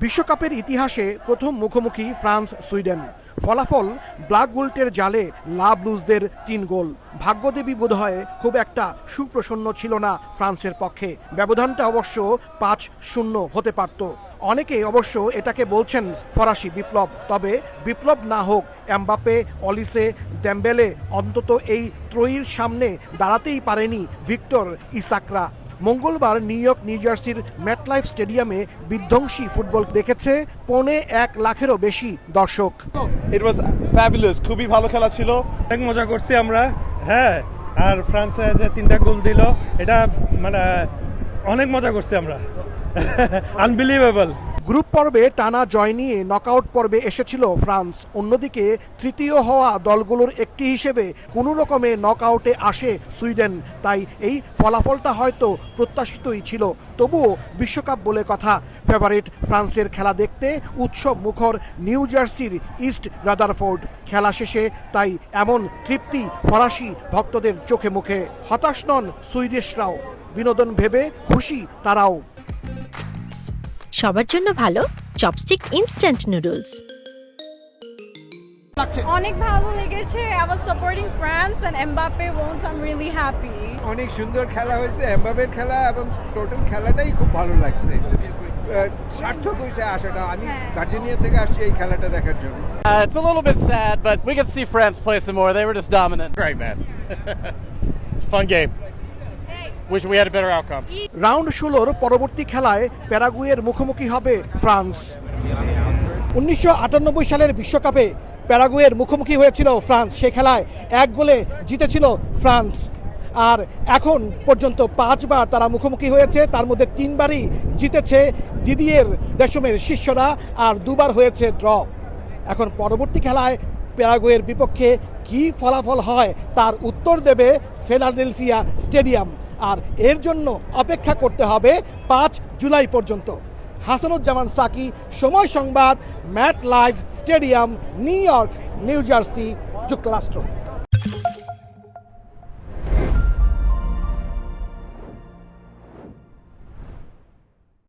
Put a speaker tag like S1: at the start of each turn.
S1: বিশ্বকাপের ইতিহাসে প্রথম মুখোমুখি ফ্রান্স সুইডেন। ফলাফল ব্ল্যাক গোল্টের জালে লা ব্লুজদের ৩ গোল। ভাগ্যদেবী বোধহয় খুব একটা সুপ্রসন্ন ছিল না ফ্রান্সের পক্ষে। ব্যবধানটা অবশ্য ৫-০ হতে পারত। অনেকে অবশ্য এটাকে বলছেন ফরাসি বিপ্লব। তবে বিপ্লব না হোক, এমবাপে, অলিসে, ডেম্বেলে অন্তত এই ত্রয়ীর সামনে দাঁড়াতেই পারেনি ভিক্টর ইসাকরা। মঙ্গলবার নিউ জার্সির ম্যাটলাইফ স্টেডিয়ামে বিধ্বংসী ফুটবল দেখেছে ১.৫ লাখেরও বেশি দর্শক।
S2: ইট ওয়াজ ফ্যাবুলাস, খুবই ভালো খেলা ছিল,
S3: অনেক মজা করছি আমরা। হ্যাঁ, আর ফ্রান্স যে ৩টা গোল দিল, এটা মানে অনেক মজা করছি আমরা। আনবিলিভেবল।
S1: গ্রুপ পর্বে টানা জয় নিয়ে নকআউট পর্বে এসেছিল ফ্রান্স। অন্যদিকে তৃতীয় হওয়া দলগুলোর একটি হিসেবে কোনো রকমে নকআউটে আসে সুইডেন। তাই এই ফলাফলটা হয়তো প্রত্যাশিতই ছিল। তবুও বিশ্বকাপ বলে কথা, ফেভারিট ফ্রান্সের খেলা দেখতে উৎসব মুখর নিউ জার্সির ইস্ট রাদারফোর্ড। খেলা শেষে তাই এমন তৃপ্তি ফরাসি ভক্তদের চোখে মুখে। হতাশ নন সুইডিশরাও, বিনোদন ভেবে খুশি তারাও।
S4: সবার জন্য ভালো চপস্টিক ইনস্ট্যান্ট নুডলস।
S5: অনেক ভালো লেগেছে। I was supporting France and Mbappe won, so I'm really happy.
S6: অনেক সুন্দর খেলা হয়েছে, এমবাপের খেলা এবং টোটাল খেলাটাই খুব ভালো লাগছে। সার্থক হয়েছে আসাটা। আমি ভার্জিনিয়া থেকে আসছি এই খেলাটা দেখার জন্য।
S7: It's a little bit sad, but we could see France play some more. They were just dominant. Great, man. It's a fun game. Wish we had a better outcome.
S1: Round ১৬ পরবর্তী খেলায় প্যারাগুয়ের মুখোমুখি হবে ফ্রান্স। ১৯৯৮ সালের বিশ্বকাপে প্যারাগুয়ের মুখোমুখি হয়েছিল France. সে খেলায় ১ গোলে জিতেছিল ফ্রান্স। আর এখন পর্যন্ত ৫ বার তারা মুখোমুখি হয়েছে, তার মধ্যে ৩ বারই জিতেছে দিদিয়ের দেশমের শিষ্যরা, আর ২ বার হয়েছে ড্র। এখন পরবর্তী খেলায় প্যারাগুয়ের বিপক্ষে কী ফলাফল হয় তার উত্তর দেবে ফিলাডেলফিয়া স্টেডিয়াম। আর এর জন্য অপেক্ষা করতে হবে ৫ জুলাই পর্যন্ত। Hasanuzzaman Saki, Somoy Sangbad, MetLife stadium, New York, New Jersey, যুক্তরাষ্ট্র।